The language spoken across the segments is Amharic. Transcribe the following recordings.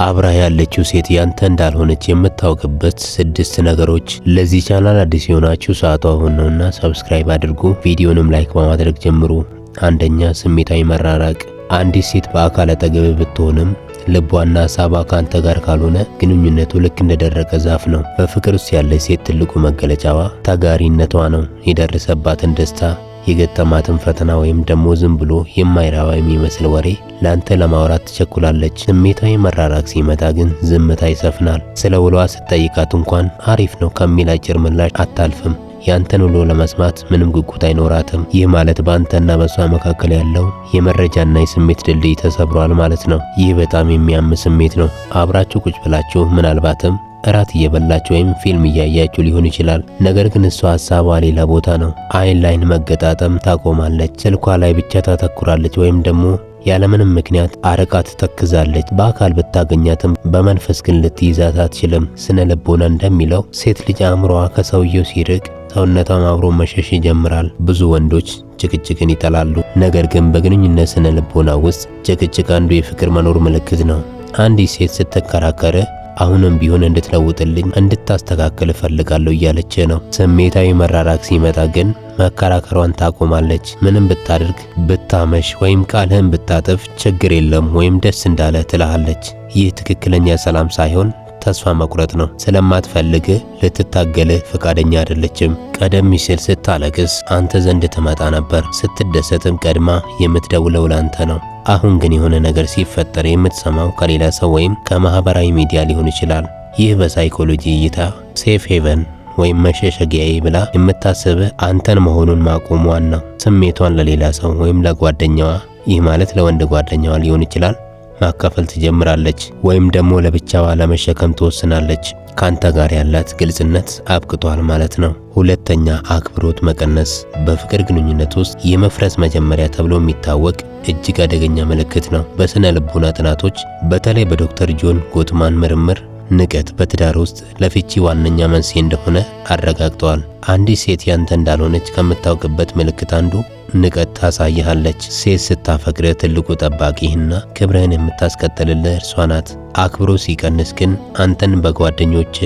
አብራ ያለችው ሴት ያንተ እንዳልሆነች የምታውቅበት 6 ነገሮች። ለዚህ ቻናል አዲስ የሆናችሁ ሰዓቱ አሁን ነውና ሰብስክራይብ አድርጉ። ቪዲዮንም ላይክ በማድረግ ጀምሩ። አንደኛ፣ ስሜታዊ መራራቅ። አንዲት ሴት በአካል አጠገብ ብትሆንም ልቧና ሐሳቧ ካንተ ጋር ካልሆነ ግንኙነቱ ልክ እንደደረቀ ዛፍ ነው። በፍቅር ውስጥ ያለች ሴት ትልቁ መገለጫዋ ተጋሪነቷ ነው። የደረሰባትን ደስታ፣ የገጠማትን ፈተና ወይም ደግሞ ዝም ብሎ የማይረባ የሚመስል ወሬ ላንተ ለማውራት ትቸኩላለች። ስሜታዊ መራራቅ ሲመጣ ግን ዝምታ ይሰፍናል። ስለ ውሏ ስትጠይቃት እንኳን አሪፍ ነው ከሚል አጭር ምላሽ አታልፍም። ያንተን ውሎ ለመስማት ምንም ጉጉት አይኖራትም። ይህ ማለት በአንተና በሷ መካከል ያለው የመረጃና የስሜት ድልድይ ተሰብሯል ማለት ነው። ይህ በጣም የሚያም ስሜት ነው። አብራችሁ ቁጭ ብላችሁ ምናልባትም እራት እየበላችሁ ወይም ፊልም እያያችሁ ሊሆን ይችላል። ነገር ግን እሷ ሐሳቧ ሌላ ቦታ ነው። አይን ላይን መገጣጠም ታቆማለች። ስልኳ ላይ ብቻ ታተኩራለች ወይም ደግሞ ያለምንም ምክንያት አርቃ ትተክዛለች። በአካል ብታገኛትም በመንፈስ ግን ልትይዛት አትችልም። ስነ ልቦና እንደሚለው ሴት ልጅ አእምሮዋ ከሰውየው ሲርቅ ሰውነቷም አብሮ መሸሽ ይጀምራል። ብዙ ወንዶች ጭቅጭቅን ይጠላሉ። ነገር ግን በግንኙነት ስነ ልቦና ውስጥ ጭቅጭቅ አንዱ የፍቅር መኖር ምልክት ነው። አንዲት ሴት ስትከራከረ አሁንም ቢሆን እንድትለውጥልኝ እንድታስተካክል እፈልጋለሁ እያለች ነው። ስሜታዊ መራራቅ ሲመጣ ግን መከራከሯን ታቆማለች። ምንም ብታደርግ፣ ብታመሽ ወይም ቃልህን ብታጥፍ ችግር የለም ወይም ደስ እንዳለ ትልሃለች። ይህ ትክክለኛ ሰላም ሳይሆን ተስፋ መቁረጥ ነው። ስለማትፈልግህ ልትታገልህ ፈቃደኛ አይደለችም። ቀደም ሲል ስታለቅስ አንተ ዘንድ ትመጣ ነበር። ስትደሰትም ቀድማ የምትደውለው ላንተ ነው። አሁን ግን የሆነ ነገር ሲፈጠር የምትሰማው ከሌላ ሰው ወይም ከማህበራዊ ሚዲያ ሊሆን ይችላል። ይህ በሳይኮሎጂ እይታ ሴፍ ሄቨን ወይም መሸሸጊያዬ ብላ የምታስብህ አንተን መሆኑን ማቆሟን ነው። ስሜቷን ለሌላ ሰው ወይም ለጓደኛዋ፣ ይህ ማለት ለወንድ ጓደኛዋ ሊሆን ይችላል፣ ማካፈል ትጀምራለች። ወይም ደግሞ ለብቻዋ ለመሸከም ትወስናለች። ካንተ ጋር ያላት ግልጽነት አብቅቷል ማለት ነው። ሁለተኛ፣ አክብሮት መቀነስ። በፍቅር ግንኙነት ውስጥ የመፍረስ መጀመሪያ ተብሎ የሚታወቅ እጅግ አደገኛ ምልክት ነው። በስነ ልቦና ጥናቶች በተለይ በዶክተር ጆን ጎትማን ምርምር ንቀት በትዳር ውስጥ ለፍቺ ዋነኛ መንስኤ እንደሆነ አረጋግጠዋል። አንዲት ሴት ያንተ እንዳልሆነች ከምታውቅበት ምልክት አንዱ ንቀት ታሳይሃለች። ሴት ስታፈቅር ትልቁ ጠባቂህና ክብርህን የምታስቀጥልልህ እርሷ ናት። አክብሮት ሲቀንስ ግን አንተን በጓደኞች፣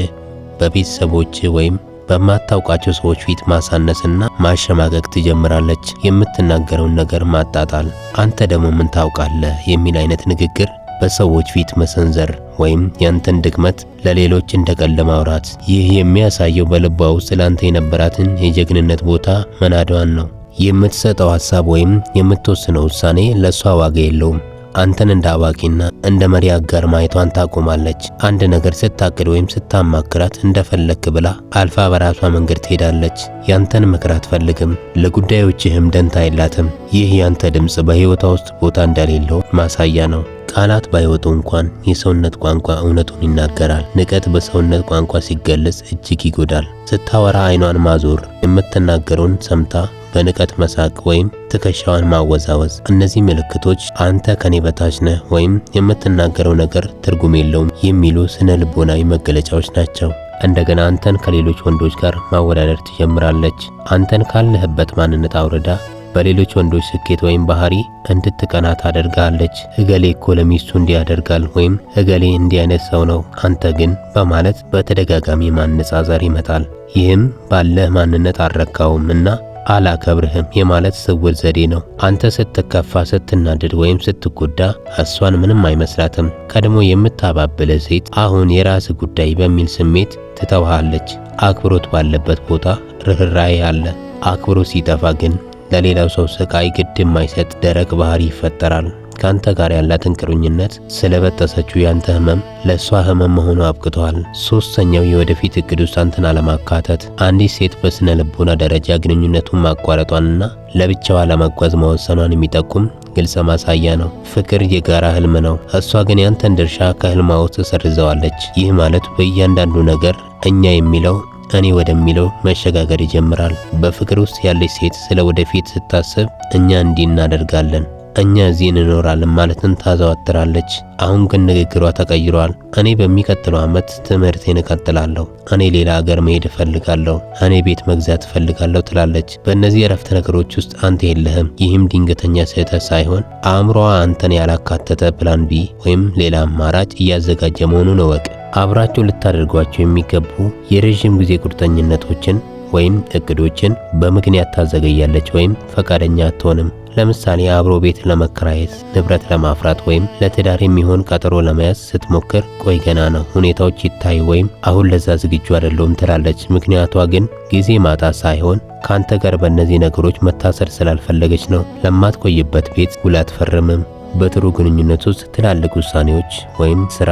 በቤተሰቦች ወይም በማታውቃቸው ሰዎች ፊት ማሳነስና ማሸማቀቅ ትጀምራለች። የምትናገረውን ነገር ማጣጣል፣ አንተ ደግሞ ምን ታውቃለህ የሚል አይነት ንግግር በሰዎች ፊት መሰንዘር ወይም ያንተን ድክመት ለሌሎች እንደቀልድ ማውራት። ይህ የሚያሳየው በልቧ ውስጥ ላንተ የነበራትን የጀግንነት ቦታ መናዷን ነው። የምትሰጠው ሐሳብ ወይም የምትወስነው ውሳኔ ለሷ ዋጋ የለውም። አንተን እንደ አዋቂና እንደ መሪ አጋር ማየቷን ታቆማለች። አንድ ነገር ስታቅድ ወይም ስታማክራት እንደፈለክ ብላ አልፋ በራሷ መንገድ ትሄዳለች። ያንተን ምክር አትፈልግም። ለጉዳዮችህም ደንታ የላትም። ይህ ያንተ ድምፅ በሕይወቷ ውስጥ ቦታ እንደሌለው ማሳያ ነው። ቃላት ባይወጡ እንኳን የሰውነት ቋንቋ እውነቱን ይናገራል። ንቀት በሰውነት ቋንቋ ሲገለጽ እጅግ ይጎዳል። ስታወራ አይኗን ማዞር፣ የምትናገረውን ሰምታ በንቀት መሳቅ ወይም ትከሻዋን ማወዛወዝ። እነዚህ ምልክቶች አንተ ከኔ በታች ነህ ወይም የምትናገረው ነገር ትርጉም የለውም የሚሉ ስነ ልቦናዊ መገለጫዎች ናቸው። እንደገና አንተን ከሌሎች ወንዶች ጋር ማወዳደር ትጀምራለች። አንተን ካለህበት ማንነት አውርዳ በሌሎች ወንዶች ስኬት ወይም ባህሪ እንድትቀና ታደርጋለች። እገሌ እኮ ለሚስቱ እንዲህ ያደርጋል ወይም እገሌ እንዲህ አይነት ሰው ነው፣ አንተ ግን በማለት በተደጋጋሚ ማነጻጸር ይመጣል። ይህም ባለህ ማንነት አልረካውም እና አላከብርህም የማለት ስውር ዘዴ ነው። አንተ ስትከፋ፣ ስትናደድ ወይም ስትጎዳ እሷን ምንም አይመስላትም። ቀድሞ የምታባብልህ ሴት አሁን የራስ ጉዳይ በሚል ስሜት ትተውሃለች። አክብሮት ባለበት ቦታ ርህራሄ አለ። አክብሮት ሲጠፋ ግን ለሌላው ሰው ስቃይ ግድ የማይሰጥ ደረቅ ባህሪ ይፈጠራል። ካንተ ጋር ያላትን ቁርኝነት ስለበጠሰችው ያንተ ህመም ለሷ ህመም መሆኑ አብቅቷል። ሶስተኛው የወደፊት እቅድ ውስጥ አንተን አለማካተት። አንዲት ሴት በስነ ልቦና ደረጃ ግንኙነቱን ማቋረጧንና ለብቻዋ ለመጓዝ መወሰኗን የሚጠቁም ግልጽ ማሳያ ነው። ፍቅር የጋራ ህልም ነው። እሷ ግን ያንተን ድርሻ ከህልሟ ውስጥ ሰርዘዋለች። ይህ ማለት በእያንዳንዱ ነገር እኛ የሚለው እኔ ወደሚለው መሸጋገር ይጀምራል። በፍቅር ውስጥ ያለች ሴት ስለ ወደፊት ስታስብ እኛ እንዲህ እናደርጋለን፣ እኛ እዚህ እንኖራለን ማለትን ታዘወትራለች። አሁን ግን ንግግሯ ተቀይሯል። እኔ በሚቀጥለው ዓመት ትምህርቴን እቀጥላለሁ፣ እኔ ሌላ ሀገር መሄድ እፈልጋለሁ፣ እኔ ቤት መግዛት እፈልጋለሁ ትላለች። በእነዚህ የረፍት ነገሮች ውስጥ አንተ የለህም። ይህም ድንገተኛ ስህተት ሳይሆን አእምሮዋ አንተን ያላካተተ ፕላን ቢ ወይም ሌላ አማራጭ እያዘጋጀ መሆኑን እወቅ። አብራቸው ልታደርጓቸው የሚገቡ የረዥም ጊዜ ቁርጠኝነቶችን ወይም እቅዶችን በምክንያት ታዘገያለች ወይም ፈቃደኛ አትሆንም። ለምሳሌ አብሮ ቤት ለመከራየት፣ ንብረት ለማፍራት ወይም ለትዳር የሚሆን ቀጠሮ ለመያዝ ስትሞክር ቆይ ገና ነው፣ ሁኔታዎች ይታይ ወይም አሁን ለዛ ዝግጁ አይደለሁም ትላለች። ምክንያቷ ግን ጊዜ ማጣት ሳይሆን ካንተ ጋር በእነዚህ ነገሮች መታሰር ስላልፈለገች ነው። ለማትቆይበት ቤት ውል አትፈርምም። በጥሩ ግንኙነት ውስጥ ትላልቅ ውሳኔዎች ወይም ስራ፣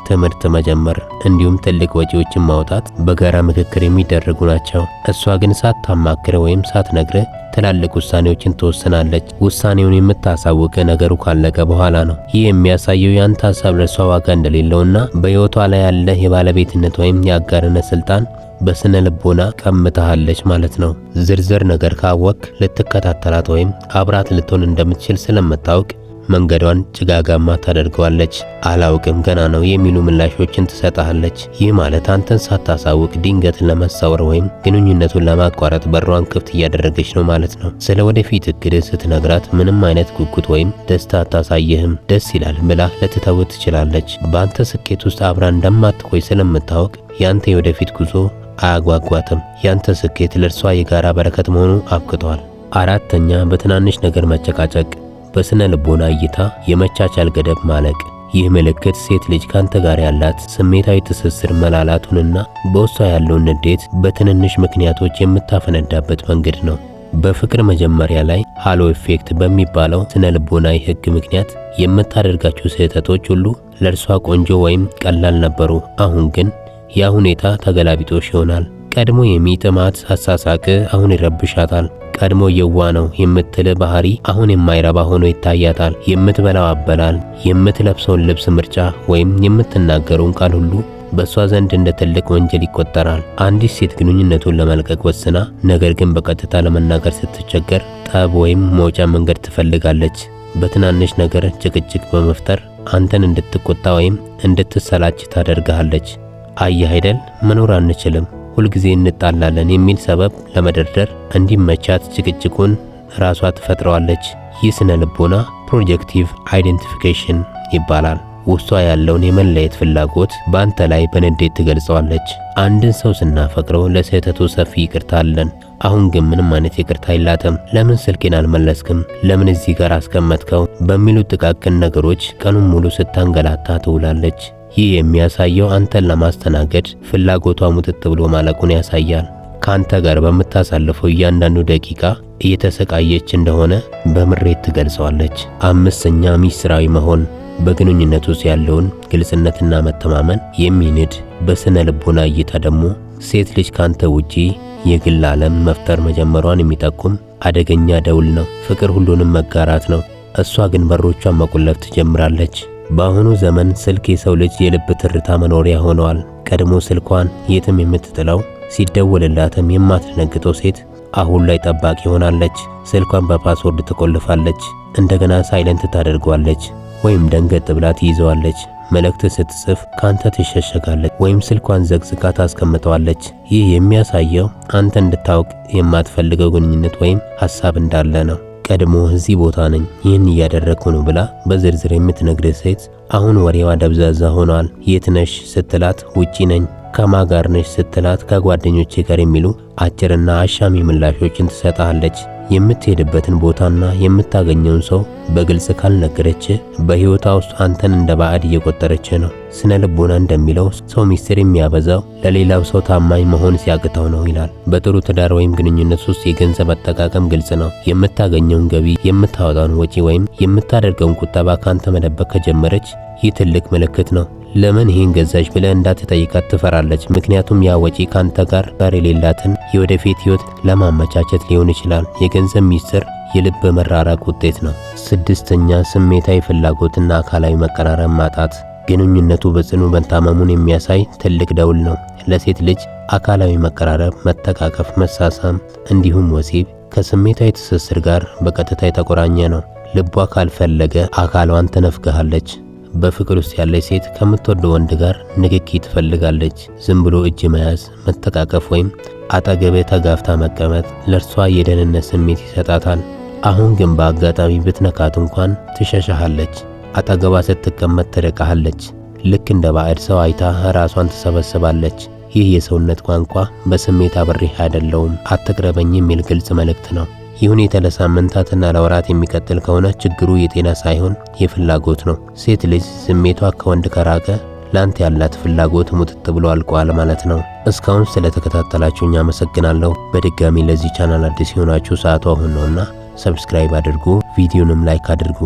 ትምህርት መጀመር እንዲሁም ትልቅ ወጪዎችን ማውጣት በጋራ ምክክር የሚደረጉ ናቸው። እሷ ግን ሳታማክር ወይም ሳትነግርህ ትላልቅ ውሳኔዎችን ትወስናለች። ውሳኔውን የምታሳውቅ ነገሩ ካለቀ በኋላ ነው። ይህ የሚያሳየው ያንተ ሀሳብ ለእሷ ዋጋ እንደሌለውና በሕይወቷ ላይ ያለ የባለቤትነት ወይም የአጋርነት ስልጣን በስነ ልቦና ቀምታለች ማለት ነው። ዝርዝር ነገር ካወቅ ልትከታተላት ወይም አብራት ልትሆን እንደምትችል ስለምታውቅ መንገዷን ጭጋጋማ ታደርገዋለች። አላውቅም ገና ነው የሚሉ ምላሾችን ትሰጣለች። ይህ ማለት አንተን ሳታሳውቅ ድንገት ለመሳወር ወይም ግንኙነቱን ለማቋረጥ በሯን ክፍት እያደረገች ነው ማለት ነው። ስለ ወደፊት እቅድ ስትነግራት ምንም አይነት ጉጉት ወይም ደስታ አታሳይህም። ደስ ይላል ብላ ልትተው ትችላለች። በአንተ ስኬት ውስጥ አብራ እንደማትቆይ ስለምታውቅ ያንተ የወደፊት ጉዞ አያጓጓትም። ያንተ ስኬት ለእርሷ የጋራ በረከት መሆኑ አብቅቷል። አራተኛ፣ በትናንሽ ነገር መጨቃጨቅ። በስነ ልቦና እይታ የመቻቻል ገደብ ማለቅ። ይህ ምልክት ሴት ልጅ ካንተ ጋር ያላት ስሜታዊ ትስስር መላላቱንና በውስጧ ያለውን ንዴት በትንንሽ ምክንያቶች የምታፈነዳበት መንገድ ነው። በፍቅር መጀመሪያ ላይ ሃሎ ኢፌክት በሚባለው ስነ ልቦናዊ ሕግ ምክንያት የምታደርጋቸው ስህተቶች ሁሉ ለእርሷ ቆንጆ ወይም ቀላል ነበሩ። አሁን ግን ያ ሁኔታ ተገላቢጦሽ ይሆናል። ቀድሞ የሚጥማት አሳሳቅ አሁን ይረብሻታል። ቀድሞ የዋ ነው የምትል ባህሪ አሁን የማይረባ ሆኖ ይታያታል። የምትበላው አበላል፣ የምትለብሰውን ልብስ ምርጫ ወይም የምትናገረውን ቃል ሁሉ በእሷ ዘንድ እንደ ትልቅ ወንጀል ይቆጠራል። አንዲት ሴት ግንኙነቱን ለመልቀቅ ወስና ነገር ግን በቀጥታ ለመናገር ስትቸገር ጠብ ወይም መውጫ መንገድ ትፈልጋለች። በትናንሽ ነገር ጭቅጭቅ በመፍጠር አንተን እንድትቆጣ ወይም እንድትሰላች ታደርግሃለች። አየህ አይደል መኖር አንችልም፣ ሁልጊዜ እንጣላለን የሚል ሰበብ ለመደርደር እንዲመቻት ጭቅጭቁን ራሷ ትፈጥረዋለች። ይህ ስነ ልቦና ፕሮጀክቲቭ አይዴንቲፊኬሽን ይባላል። ውስጧ ያለውን የመለየት ፍላጎት በአንተ ላይ በንዴት ትገልጸዋለች። አንድን ሰው ስናፈቅረው ለስህተቱ ሰፊ ይቅርታ አለን። አሁን ግን ምንም አይነት ይቅርታ የላትም። ለምን ስልኬን አልመለስክም? ለምን እዚህ ጋር አስቀመጥከው? በሚሉ ጥቃቅን ነገሮች ቀኑን ሙሉ ስታንገላታ ትውላለች። ይህ የሚያሳየው አንተን ለማስተናገድ ፍላጎቷ ሙጥጥ ብሎ ማለቁን ያሳያል። ካንተ ጋር በምታሳልፈው እያንዳንዱ ደቂቃ እየተሰቃየች እንደሆነ በምሬት ትገልጸዋለች። አምስተኛ፣ ሚስጥራዊ መሆን። በግንኙነት ውስጥ ያለውን ግልጽነትና መተማመን የሚንድ በስነ ልቦና እይታ ደግሞ ሴት ልጅ ካንተ ውጪ የግል ዓለም መፍጠር መጀመሯን የሚጠቁም አደገኛ ደውል ነው። ፍቅር ሁሉንም መጋራት ነው። እሷ ግን በሮቿን መቆለፍ ትጀምራለች። በአሁኑ ዘመን ስልክ የሰው ልጅ የልብ ትርታ መኖሪያ ሆነዋል። ቀድሞ ስልኳን የትም የምትጥለው ሲደወልላትም የማትደነግጠው ሴት አሁን ላይ ጠባቂ ሆናለች። ስልኳን በፓስወርድ ትቆልፋለች፣ እንደገና ሳይለንት ታደርገዋለች ወይም ደንገጥ ብላ ትይዘዋለች። መልእክት ስትጽፍ ካንተ ትሸሸጋለች ወይም ስልኳን ዘግዝጋ ታስቀምጠዋለች። ይህ የሚያሳየው አንተ እንድታውቅ የማትፈልገው ግንኙነት ወይም ሐሳብ እንዳለ ነው። ቀድሞ እዚህ ቦታ ነኝ ይህን እያደረግኩ ነው ብላ በዝርዝር የምትነግር ሴት አሁን ወሬዋ ደብዛዛ ሆኗል። የት ነሽ ስትላት ውጪ ነኝ፣ ከማን ጋር ነሽ ስትላት ከጓደኞቼ ጋር የሚሉ አጭርና አሻሚ ምላሾችን ትሰጣለች። የምትሄድበትን ቦታና የምታገኘውን ሰው በግልጽ ካልነገረች በሕይወቷ ውስጥ አንተን እንደ ባዕድ እየቆጠረች ነው። ስነ ልቦና እንደሚለው ሰው ሚስጥር የሚያበዛው ለሌላው ሰው ታማኝ መሆን ሲያቅተው ነው ይላል። በጥሩ ትዳር ወይም ግንኙነት ውስጥ የገንዘብ አጠቃቀም ግልጽ ነው። የምታገኘውን ገቢ፣ የምታወጣውን ወጪ ወይም የምታደርገውን ቁጠባ ካንተ መደበቅ ከጀመረች ይህ ትልቅ ምልክት ነው። ለምን ይህን ገዛሽ ብለህ እንዳትጠይቃት ትፈራለች። ምክንያቱም ያ ወጪ ካንተ ጋር የሌላትን የወደፊት ህይወት ለማመቻቸት ሊሆን ይችላል። የገንዘብ ሚስጥር የልብ መራራቅ ውጤት ነው። ስድስተኛ፣ ስሜታዊ ፍላጎትና አካላዊ መቀራረብ ማጣት። ግንኙነቱ በጽኑ መታመሙን የሚያሳይ ትልቅ ደውል ነው። ለሴት ልጅ አካላዊ መቀራረብ፣ መተቃቀፍ፣ መሳሳም እንዲሁም ወሲብ ከስሜታዊ ትስስር ጋር በቀጥታ የተቆራኘ ነው። ልቧ ካልፈለገ አካሏን ትነፍግሃለች። በፍቅር ውስጥ ያለች ሴት ከምትወደው ወንድ ጋር ንክኪ ትፈልጋለች። ዝም ብሎ እጅ መያዝ፣ መተቃቀፍ ወይም አጠገብህ ተጋፍታ መቀመጥ ለእርሷ የደህንነት ስሜት ይሰጣታል። አሁን ግን በአጋጣሚ ብትነካት እንኳን ትሸሻሃለች። አጠገቧ ስትቀመጥ ትርቃሃለች። ልክ እንደ ባዕድ ሰው አይታ ራሷን ትሰበስባለች። ይህ የሰውነት ቋንቋ በስሜት አብሬህ አይደለውም አትቅረበኝ የሚል ግልጽ መልእክት ነው። ይህ ሁኔታ ለሳምንታትና ለወራት የሚቀጥል ከሆነ ችግሩ የጤና ሳይሆን የፍላጎት ነው። ሴት ልጅ ስሜቷ ከወንድ ከራቀ ላንተ ያላት ፍላጎት ሙጥጥ ብሎ አልቋል ማለት ነው። እስካሁን ስለተከታተላችሁኝ አመሰግናለሁ። በድጋሚ ለዚህ ቻናል አዲስ የሆናችሁ ሰዓቱ አሁን ነውና ሰብስክራይብ አድርጉ፣ ቪዲዮንም ላይክ አድርጉ።